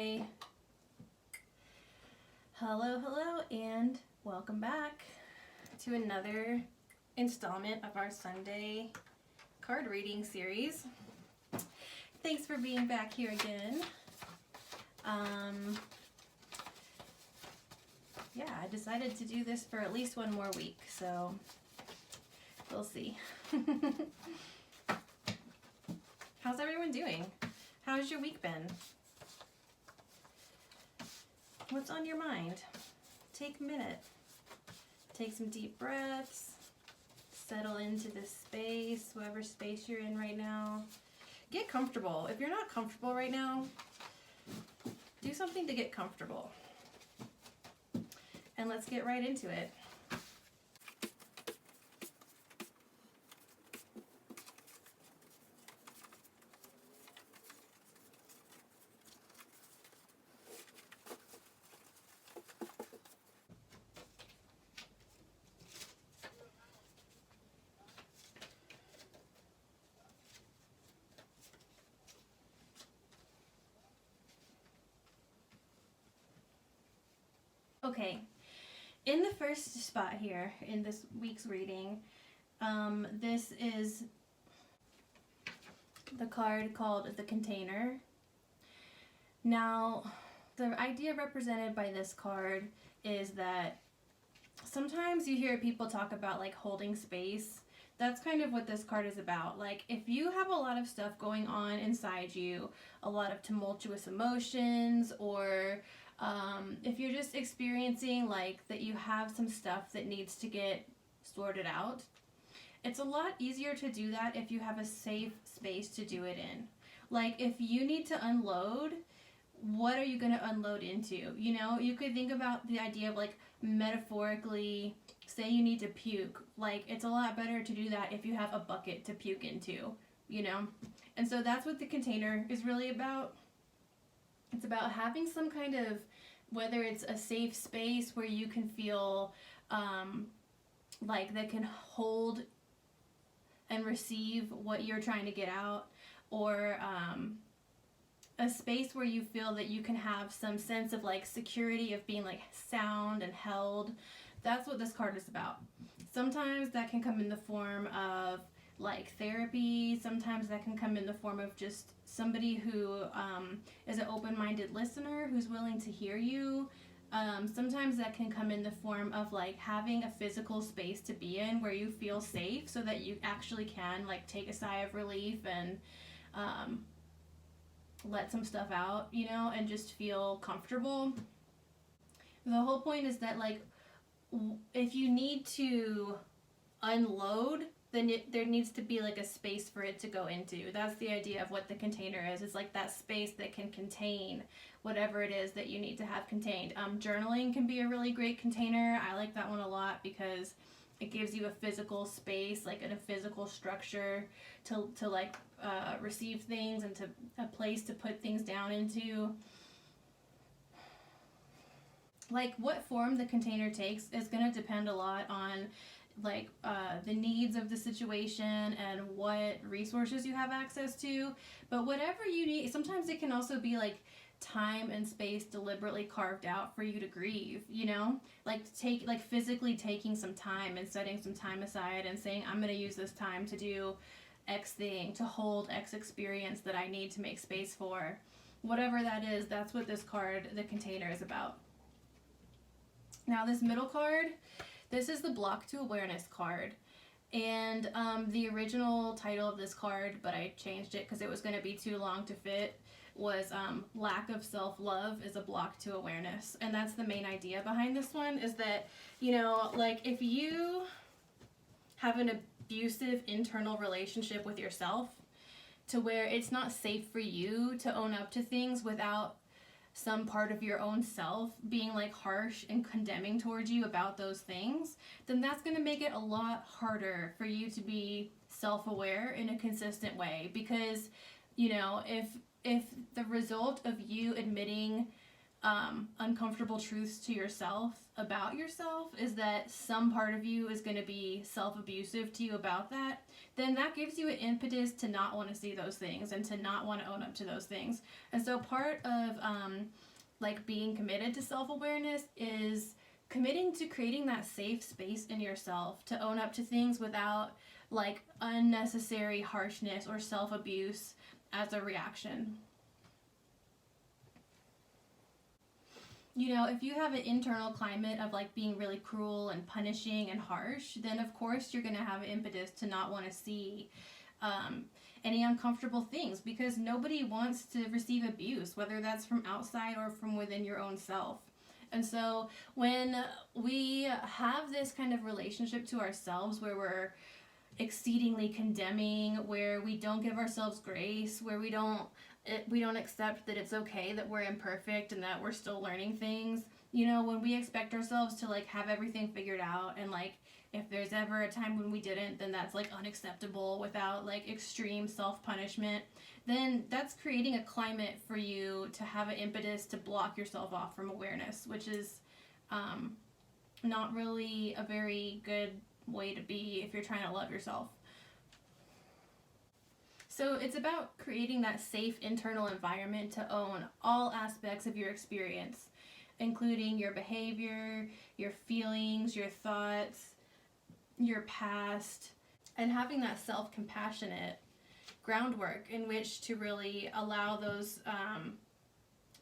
Hi. Hello, and welcome back to another installment of our Sunday card reading series. Thanks for being back here again. Yeah, I decided to do this for at least one more week, so we'll see. How's everyone doing? How's your week been? What's on your mind? Take a minute. Take some deep breaths. Settle into this space, whatever space you're in right now. Get comfortable. If you're not comfortable right now, do something to get comfortable. And let's get right into it. Okay, in the first spot here in this week's reading, this is the card called the Container. Now, the idea represented by this card is that sometimes you hear people talk about like holding space. That's kind of what this card is about. Like, if you have a lot of stuff going on inside you, a lot of tumultuous emotions, or if you're just experiencing like that you have some stuff that needs to get sorted out, it's a lot easier to do that if you have a safe space to do it in. Like, if you need to unload, what are you going to unload into? You know, you could think about the idea of like metaphorically, say you need to puke. Like, it's a lot better to do that if you have a bucket to puke into, you know? And so that's what the container is really about. It's about having some kind of, whether it's a safe space where you can feel like that can hold and receive what you're trying to get out, or a space where you feel that you can have some sense of like security of being like sound and held. That's what this card is about. Sometimes that can come in the form of like therapy. Sometimes that can come in the form of just somebody who is an open-minded listener who's willing to hear you. Sometimes that can come in the form of like having a physical space to be in where you feel safe so that you actually can like take a sigh of relief and let some stuff out, you know, and just feel comfortable. The whole point is that like if you need to unload, then there needs to be like a space for it to go into. That's the idea of what the container is. It's like that space that can contain whatever it is that you need to have contained. Journaling can be a really great container. I like that one a lot because it gives you a physical space, like in a physical structure to like receive things and to a place to put things down into. Like, what form the container takes is going to depend a lot on like the needs of the situation and what resources you have access to. But whatever you need, sometimes it can also be like time and space deliberately carved out for you to grieve, you know, like physically taking some time and setting some time aside and saying, I'm going to use this time to do X thing, to hold X experience that I need to make space for. Whatever that is, that's what this card, the container, is about. Now, this middle card, this is the Block to Awareness card. And the original title of this card, but I changed it because it was going to be too long to fit, was Lack of Self-Love is a Block to Awareness. And that's the main idea behind this one, is that, you know, like if you have an abusive internal relationship with yourself to where it's not safe for you to own up to things without some part of your own self being like harsh and condemning towards you about those things, then that's going to make it a lot harder for you to be self-aware in a consistent way. Because, you know, if the result of you admitting uncomfortable truths to yourself about yourself, is that some part of you is going to be self-abusive to you about that, then that gives you an impetus to not want to see those things and to not want to own up to those things. And so part of like being committed to self-awareness is committing to creating that safe space in yourself to own up to things without like unnecessary harshness or self-abuse as a reaction. You know, if you have an internal climate of like being really cruel and punishing and harsh, then of course you're going to have an impetus to not want to see any uncomfortable things, because nobody wants to receive abuse, whether that's from outside or from within your own self. And so when we have this kind of relationship to ourselves where we're exceedingly condemning, where we don't give ourselves grace, where we don't accept that it's okay that we're imperfect and that we're still learning things, you know, when we expect ourselves to like have everything figured out, and like if there's ever a time when we didn't, then that's like unacceptable without like extreme self-punishment, then that's creating a climate for you to have an impetus to block yourself off from awareness, which is not really a very good way to be if you're trying to love yourself. So it's about creating that safe internal environment to own all aspects of your experience, including your behavior, your feelings, your thoughts, your past, and having that self-compassionate groundwork in which to really allow those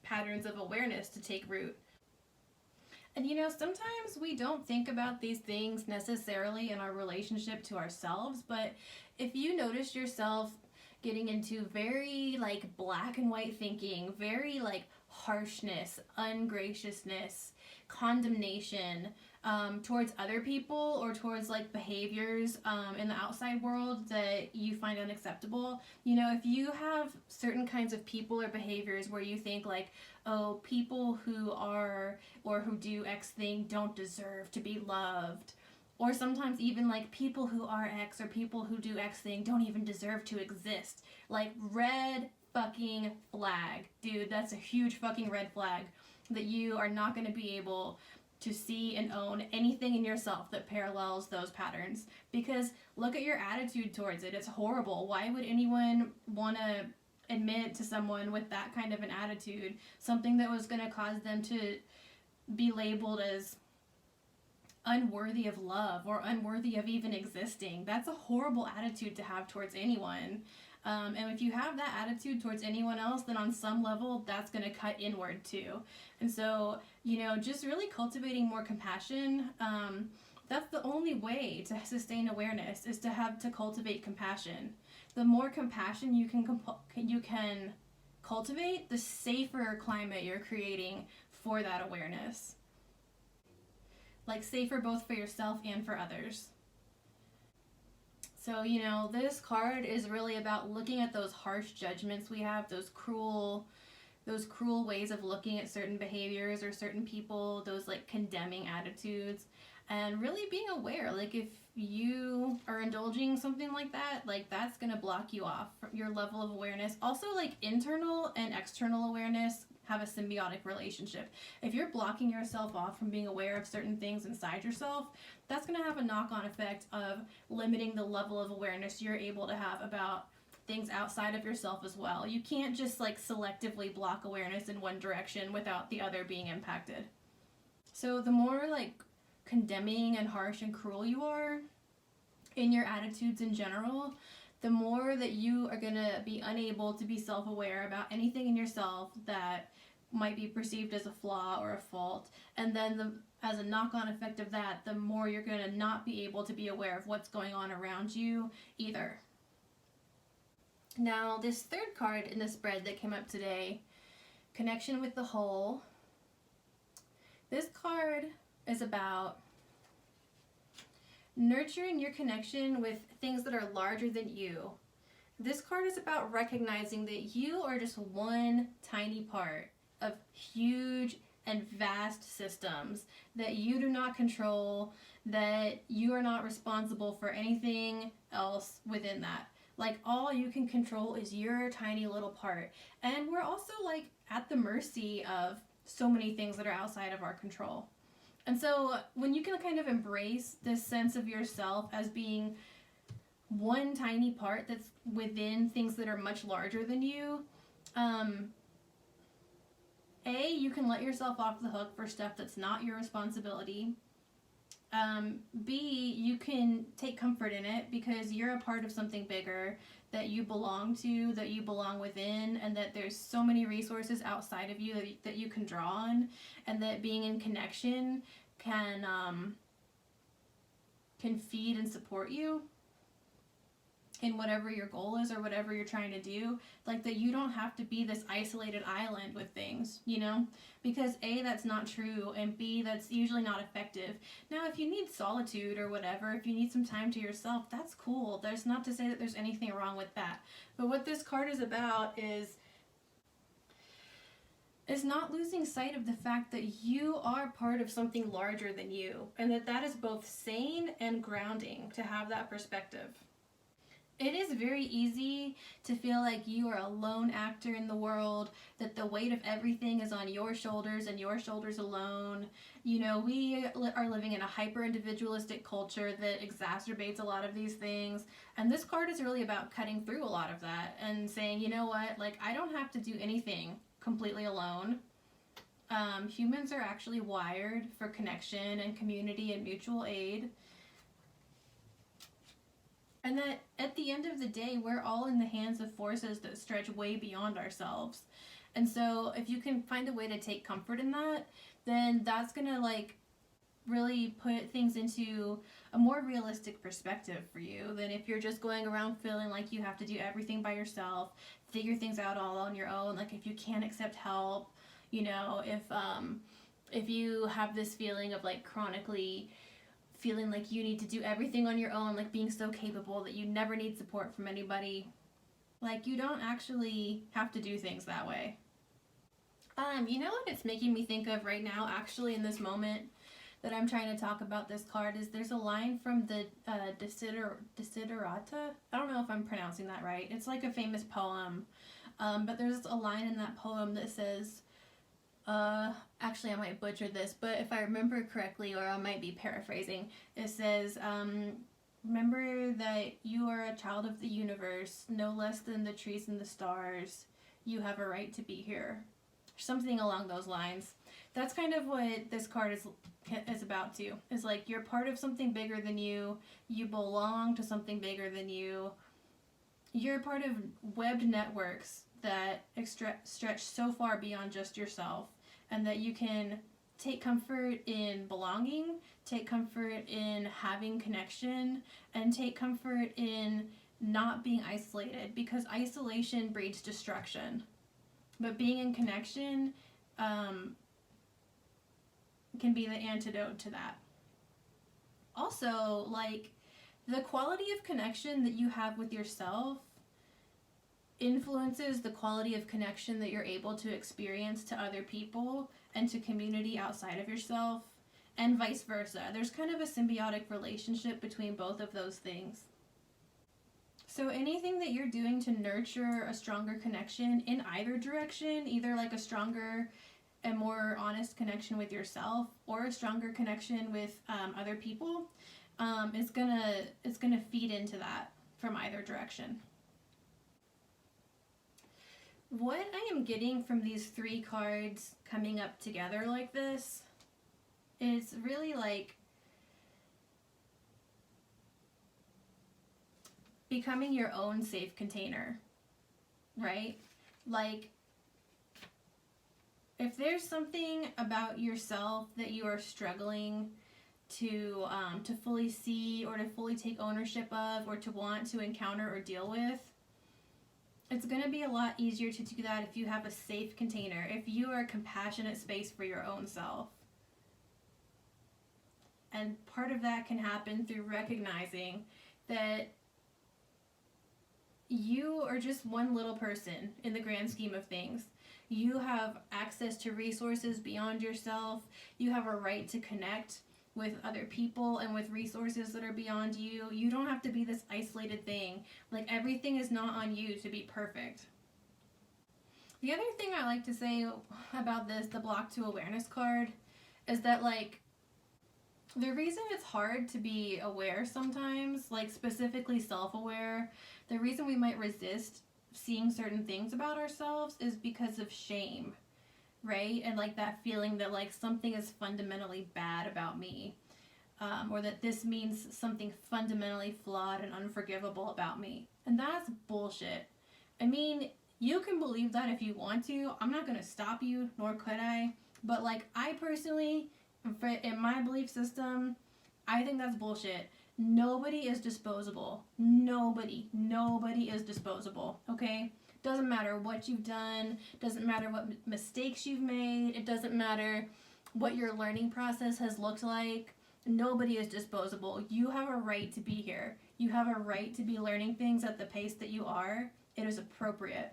patterns of awareness to take root. And you know, sometimes we don't think about these things necessarily in our relationship to ourselves, but if you notice yourself getting into very like black and white thinking, very like harshness, ungraciousness, condemnation towards other people or towards like behaviors in the outside world that you find unacceptable. You know, if you have certain kinds of people or behaviors where you think like, oh, people who are or who do X thing don't deserve to be loved, or sometimes even like people who are X or people who do X thing don't even deserve to exist. Like, red fucking flag. Dude, that's a huge fucking red flag that you are not going to be able to see and own anything in yourself that parallels those patterns. Because look at your attitude towards it. It's horrible. Why would anyone want to admit to someone with that kind of an attitude something that was going to cause them to be labeled as unworthy of love or unworthy of even existing? That's a horrible attitude to have towards anyone. And if you have that attitude towards anyone else, then on some level that's going to cut inward too. And so, you know, just really cultivating more compassion, that's the only way to sustain awareness, is to cultivate compassion. The more compassion you can cultivate, the safer climate you're creating for that awareness. Like, safer both for yourself and for others. So, you know, this card is really about looking at those harsh judgments we have, those cruel ways of looking at certain behaviors or certain people, those like condemning attitudes, and really being aware, like if you are indulging something like that, like that's gonna block you off from your level of awareness. Also, like internal and external awareness have a symbiotic relationship. If you're blocking yourself off from being aware of certain things inside yourself, that's going to have a knock-on effect of limiting the level of awareness you're able to have about things outside of yourself as well. You can't just like selectively block awareness in one direction without the other being impacted. So the more like condemning and harsh and cruel you are in your attitudes in general, the more that you are going to be unable to be self-aware about anything in yourself that might be perceived as a flaw or a fault. And then as a knock-on effect of that, the more you're going to not be able to be aware of what's going on around you either. Now, this third card in the spread that came up today, Connection with the Whole. This card is about nurturing your connection with things that are larger than you. This card is about recognizing that you are just one tiny part of huge and vast systems that you do not control, that you are not responsible for anything else within that. Like, all you can control is your tiny little part. And we're also like at the mercy of so many things that are outside of our control. And so when you can kind of embrace this sense of yourself as being one tiny part that's within things that are much larger than you, you can let yourself off the hook for stuff that's not your responsibility. B, you can take comfort in it because you're a part of something bigger that you belong to, that you belong within, and that there's so many resources outside of you that you can draw on, and that being in connection can feed and support you in whatever your goal is or whatever you're trying to do. Like, that you don't have to be this isolated island with things, you know? Because A, that's not true, and B, that's usually not effective. Now, if you need solitude or whatever, if you need some time to yourself, that's cool. There's not to say that there's anything wrong with that. But what this card is about is not losing sight of the fact that you are part of something larger than you, and that is both sane and grounding to have that perspective. It is very easy to feel like you are a lone actor in the world, that the weight of everything is on your shoulders and your shoulders alone. You know, we are living in a hyper-individualistic culture that exacerbates a lot of these things, and this card is really about cutting through a lot of that and saying, you know what, like, I don't have to do anything completely alone. Humans are actually wired for connection and community and mutual aid. And that at the end of the day, we're all in the hands of forces that stretch way beyond ourselves. And so if you can find a way to take comfort in that, then that's going to like really put things into a more realistic perspective for you than if you're just going around feeling like you have to do everything by yourself, figure things out all on your own. Like, if you can't accept help, you know, if you have this feeling of like chronically feeling like you need to do everything on your own, like being so capable that you never need support from anybody. Like, you don't actually have to do things that way. You know what it's making me think of right now, actually, in this moment that I'm trying to talk about this card, is there's a line from the Desiderata. I don't know if I'm pronouncing that right. It's like a famous poem. But there's a line in that poem that says, actually I might butcher this, but if I remember correctly, or I might be paraphrasing, it says, remember that you are a child of the universe, no less than the trees and the stars. You have a right to be here. Something along those lines. That's kind of what this card is about too. Is like, you're part of something bigger than you. You belong to something bigger than you. You're part of webbed networks that stretch so far beyond just yourself, and that you can take comfort in belonging, take comfort in having connection, and take comfort in not being isolated, because isolation breeds destruction. But being in connection can be the antidote to that. Also, like, the quality of connection that you have with yourself influences the quality of connection that you're able to experience to other people and to community outside of yourself, and vice versa. There's kind of a symbiotic relationship between both of those things. So anything that you're doing to nurture a stronger connection in either direction, either like a stronger and more honest connection with yourself, or a stronger connection with other people, it's gonna feed into that from either direction. What I am getting from these three cards coming up together like this is really like becoming your own safe container, right? Like, if there's something about yourself that you are struggling to fully see, or to fully take ownership of, or to want to encounter or deal with, it's going to be a lot easier to do that if you have a safe container, if you are a compassionate space for your own self. And part of that can happen through recognizing that you are just one little person in the grand scheme of things. You have access to resources beyond yourself. You have a right to connect with other people and with resources that are beyond you. You don't have to be this isolated thing. Like, everything is not on you to be perfect. The other thing I like to say about this, the block to awareness card, is that like the reason it's hard to be aware sometimes, like specifically self-aware, the reason we might resist seeing certain things about ourselves is because of shame, right? And like that feeling that like something is fundamentally bad about me, or that this means something fundamentally flawed and unforgivable about me. And that's bullshit. I mean, you can believe that if you want to. I'm not going to stop you, nor could I. But like, I personally, in my belief system, I think that's bullshit. Nobody is disposable. Nobody is disposable, okay? Doesn't matter what you've done, doesn't matter what mistakes you've made, it doesn't matter what your learning process has looked like. Nobody is disposable. You have a right to be here. You have a right to be learning things at the pace that you are. It is appropriate.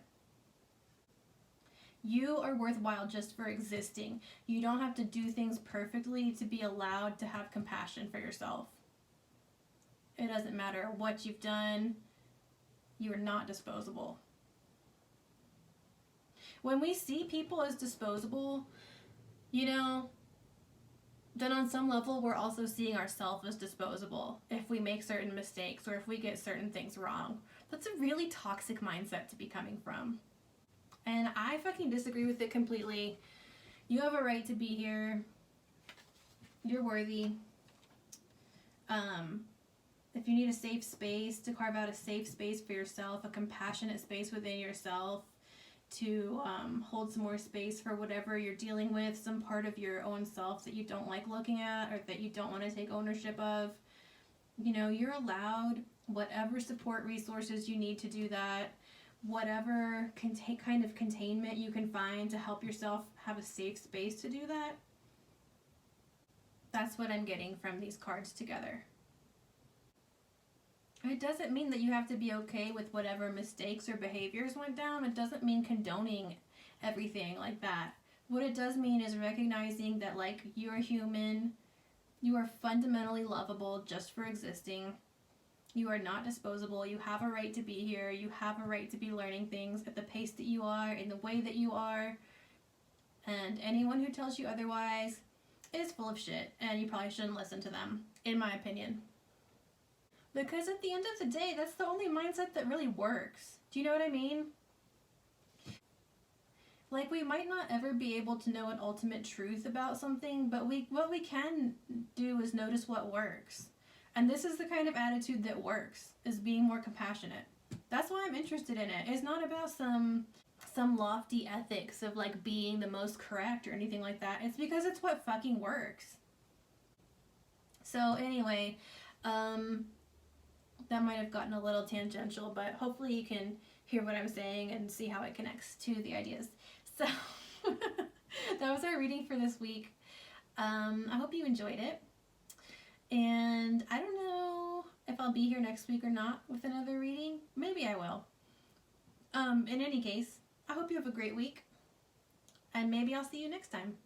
You are worthwhile just for existing. You don't have to do things perfectly to be allowed to have compassion for yourself. It doesn't matter what you've done. You are not disposable. When we see people as disposable, you know, then on some level we're also seeing ourselves as disposable if we make certain mistakes or if we get certain things wrong. That's a really toxic mindset to be coming from. And I fucking disagree with it completely. You have a right to be here. You're worthy. If you need a safe space, to carve out a safe space for yourself, a compassionate space within yourself, to hold some more space for whatever you're dealing with, some part of your own self that you don't like looking at or that you don't want to take ownership of, you know, you're allowed whatever support resources you need to do that, whatever kind of containment you can find to help yourself have a safe space to do that. That's what I'm getting from these cards together. It doesn't mean that you have to be okay with whatever mistakes or behaviors went down. It doesn't mean condoning everything like that. What it does mean is recognizing that, like, you're human. You are fundamentally lovable just for existing. You are not disposable. You have a right to be here. You have a right to be learning things at the pace that you are, in the way that you are. And anyone who tells you otherwise is full of shit, and you probably shouldn't listen to them, in my opinion. Because at the end of the day, that's the only mindset that really works. Do you know what I mean? Like, we might not ever be able to know an ultimate truth about something, but what we can do is notice what works. And this is the kind of attitude that works, is being more compassionate. That's why I'm interested in it. It's not about some lofty ethics of, like, being the most correct or anything like that. It's because it's what fucking works. So anyway, that might have gotten a little tangential, but hopefully you can hear what I'm saying and see how it connects to the ideas. So that was our reading for this week. I hope you enjoyed it. And I don't know if I'll be here next week or not with another reading. Maybe I will. In any case, I hope you have a great week. And maybe I'll see you next time.